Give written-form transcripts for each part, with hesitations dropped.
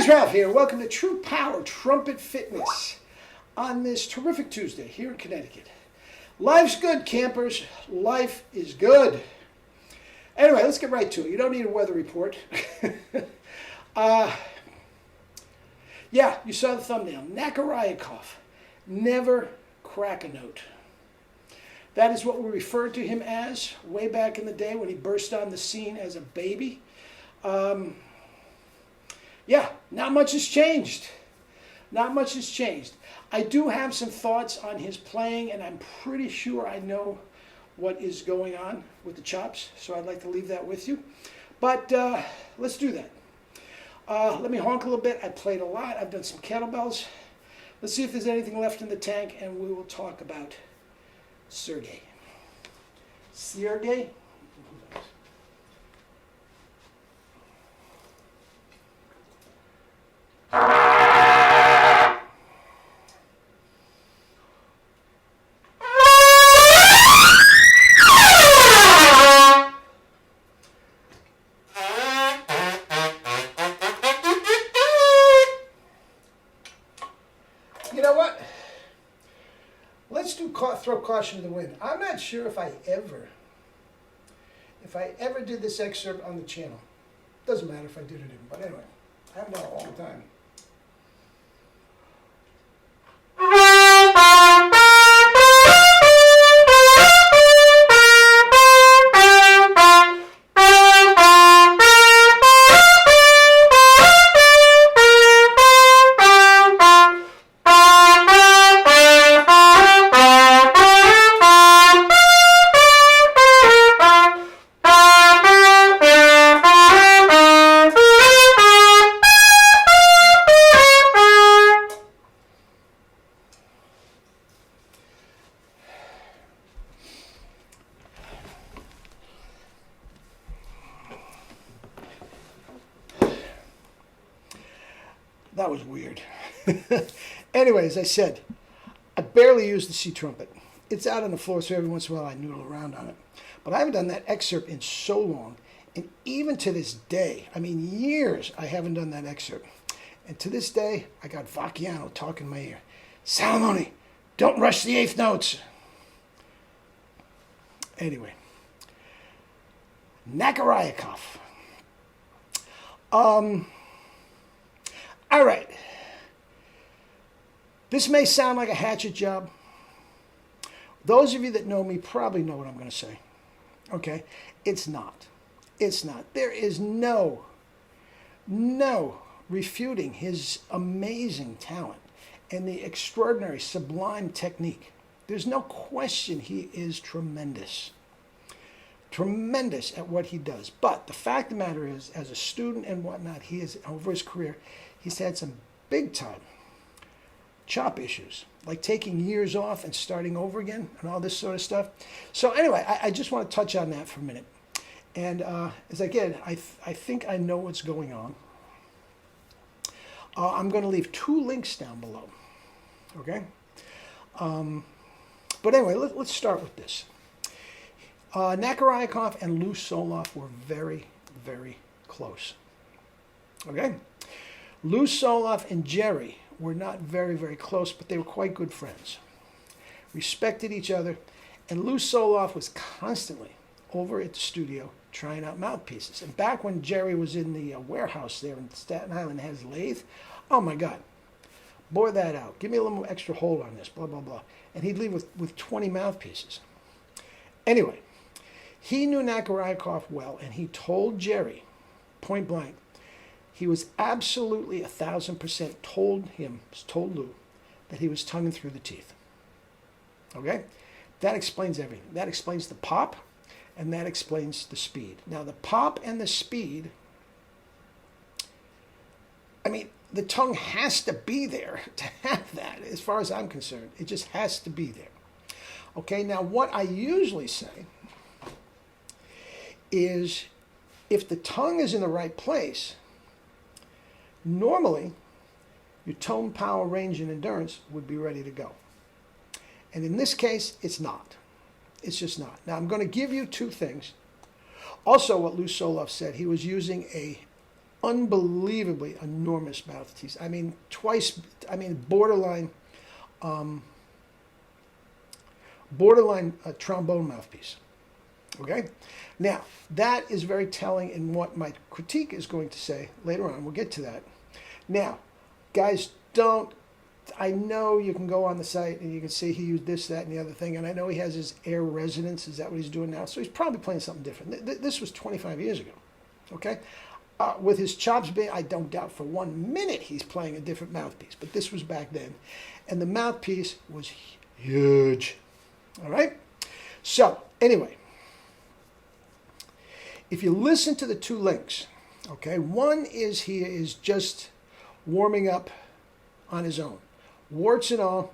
guys, Ralph here. Welcome to True Power Trumpet Fitness on this terrific Tuesday here in Connecticut. Life's good, campers. Life is good. Anyway, let's get right to it. You don't need a weather report. Yeah, you saw the thumbnail. Nakariakov, never crack a note. That is what we referred to him as way back in the day when he burst on the scene as a baby. Yeah, not much has changed. Not much has changed. I do have some thoughts on his playing, and I'm pretty sure I know what is going on with the chops, so I'd like to leave that with you. But let's do that. Let me honk a little bit. I played a lot. I've done some kettlebells. Let's see if there's anything left in the tank, and we will talk about Sergey. Sergey? You know what? Let's do throw caution to the wind. I'm not sure if I ever did this excerpt on the channel. Doesn't matter if I did or didn't, but anyway, I haven't done it all the time. That was weird. Anyway, as I said, I barely use the C trumpet. It's out on the floor, so every once in a while I noodle around on it. But I haven't done that excerpt in so long. And even to this day, I mean years, I haven't done that excerpt. And to this day, I got Vacchiano talking in my ear. Salamone, don't rush the eighth notes. Anyway, Nakariakov. All right. This may sound like a hatchet job. Those of you that know me probably know what I'm going to say. Okay? It's not. It's not. There is no refuting his amazing talent and the extraordinary, sublime technique. There's no question he is tremendous. Tremendous at what he does. But the fact of the matter is, as a student and whatnot, he is, over his career, he's had some big-time chop issues, like taking years off and starting over again and all this sort of stuff. So anyway, I just want to touch on that for a minute. And as again, I think I know what's going on. I'm going to leave 2 links down below. Okay? But anyway, let's start with this. Nakariakov and Lou Soloff were very, very close. Okay? Lou Soloff and Jerry were not very, very close, but they were quite good friends. Respected each other, and Lou Soloff was constantly over at the studio trying out mouthpieces. And back when Jerry was in the warehouse there in Staten Island, has a lathe, oh my God, bore that out. Give me a little extra hold on this, blah, blah, blah. And he'd leave with 20 mouthpieces. Anyway, he knew Nakariakov well, and he told Jerry, point blank, he was absolutely 1,000% told Lou, that he was tonguing through the teeth. Okay? That explains everything. That explains the pop, and that explains the speed. Now, the pop and the speed, I mean, the tongue has to be there to have that, as far as I'm concerned. It just has to be there. Okay? Now, what I usually say is, if the tongue is in the right place, normally, your tone, power, range, and endurance would be ready to go. And in this case, it's not. It's just not. Now, I'm going to give you 2 things. Also, what Lou Soloff said, he was using a unbelievably enormous mouthpiece. I mean, borderline trombone mouthpiece. Okay? Now, that is very telling in what my critique is going to say later on. We'll get to that. Now, guys, I know you can go on the site and you can see he used this, that, and the other thing, and I know he has his air resonance. Is that what he's doing now? So he's probably playing something different. This was 25 years ago. Okay? With his chops being, I don't doubt for 1 minute he's playing a different mouthpiece, but this was back then. And the mouthpiece was huge. All right? So, anyway, if you listen to the two links, okay, one is he is just warming up on his own, warts and all,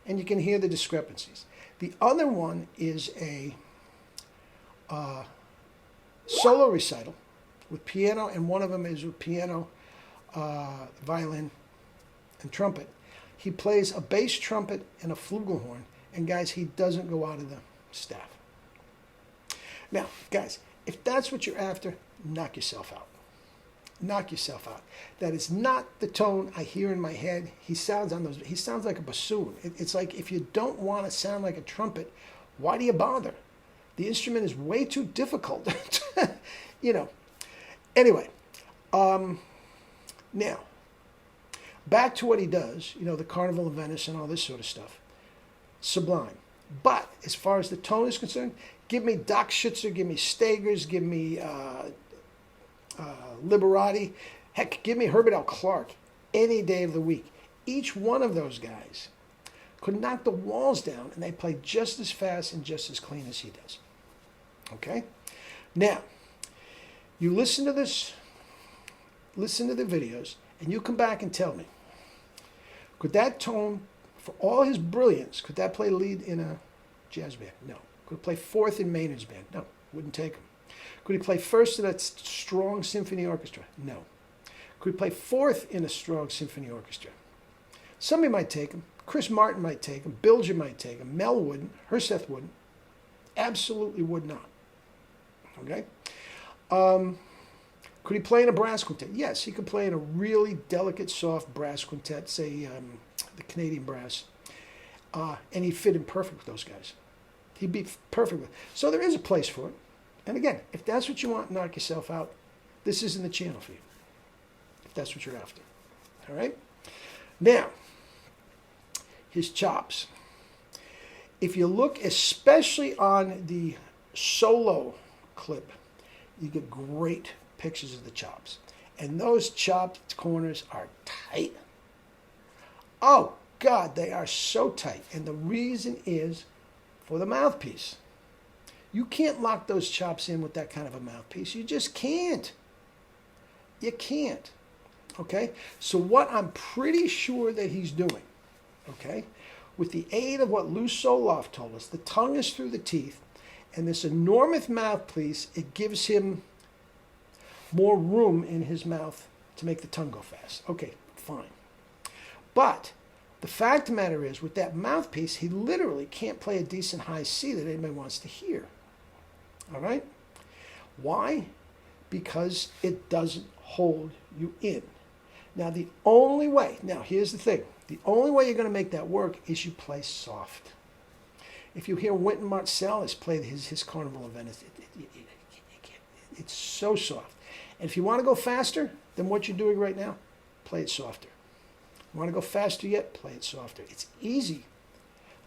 and you can hear the discrepancies. The other one is a solo recital with piano, and one of them is with piano, violin, and trumpet. He plays a bass trumpet and a flugelhorn, and guys, he doesn't go out of the staff. Now, guys, if that's what you're after, knock yourself out. Knock yourself out. That is not the tone I hear in my head. He sounds like a bassoon. It's like, if you don't want to sound like a trumpet, why do you bother? The instrument is way too difficult. You know. Anyway, now, back to what he does, the Carnival of Venice and all this sort of stuff. Sublime. But as far as the tone is concerned, give me Doc Schutzer, give me Stagers, give me Liberati, heck, give me Herbert L. Clark any day of the week. Each one of those guys could knock the walls down, and they play just as fast and just as clean as he does. Okay? Now, you listen to this, listen to the videos, and you come back and tell me, could that tone, for all his brilliance, could that play lead in a jazz band? No. Could it play fourth in Maynard's band? No. Wouldn't take him. Could he play first in a strong symphony orchestra? No. Could he play fourth in a strong symphony orchestra? Somebody might take him. Chris Martin might take him. Bilger might take him. Mel wouldn't. Herseth wouldn't. Absolutely would not. Okay? Could he play in a brass quintet? Yes, he could play in a really delicate, soft brass quintet, say the Canadian brass. And he'd fit in perfect with those guys. He'd be perfect with. So there is a place for it. And again, if that's what you want, knock yourself out. This isn't the channel for you. If that's what you're after. All right? Now, his chops. If you look especially on the solo clip, you get great pictures of the chops. And those chopped corners are tight. Oh, God, they are so tight. And the reason is for the mouthpiece. You can't lock those chops in with that kind of a mouthpiece. You just can't. You can't. Okay? So what I'm pretty sure that he's doing, okay, with the aid of what Lou Soloff told us, the tongue is through the teeth, and this enormous mouthpiece, it gives him more room in his mouth to make the tongue go fast. Okay, fine. But the fact of the matter is, with that mouthpiece, he literally can't play a decent high C that anybody wants to hear. All right? Why? Because it doesn't hold you in. Now, the only way, now here's the thing, the only way you're going to make that work is you play soft. If you hear Wynton Marsalis play his Carnival of Venice, it's so soft. And if you want to go faster than what you're doing right now, play it softer. You want to go faster yet? Play it softer. It's easy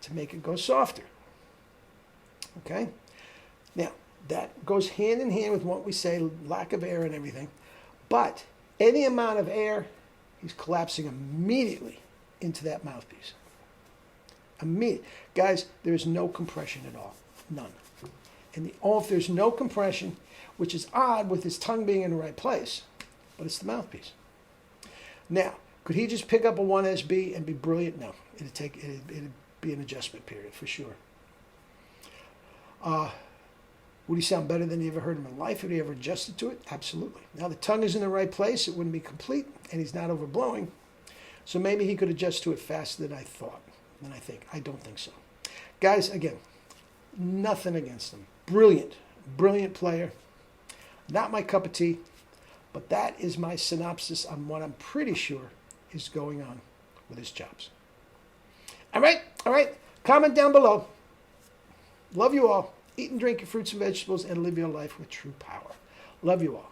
to make it go softer. Okay? Now, that goes hand in hand with what we say, lack of air and everything. But any amount of air, he's collapsing immediately into that mouthpiece. Guys, there's no compression at all. None. And if there's no compression, which is odd with his tongue being in the right place, but it's the mouthpiece. Now, could he just pick up a 1SB and be brilliant? No. It'd be an adjustment period for sure. Would he sound better than you ever heard him in life? Had he ever adjusted to it? Absolutely. Now the tongue is in the right place. It wouldn't be complete, and he's not overblowing. So maybe he could adjust to it faster than I think. I don't think so. Guys, again, nothing against him. Brilliant, brilliant player. Not my cup of tea, But that is my synopsis on what I'm pretty sure is going on with his chops. All right. Comment down below. Love you all. Eat and drink your fruits and vegetables and live your life with true power. Love you all.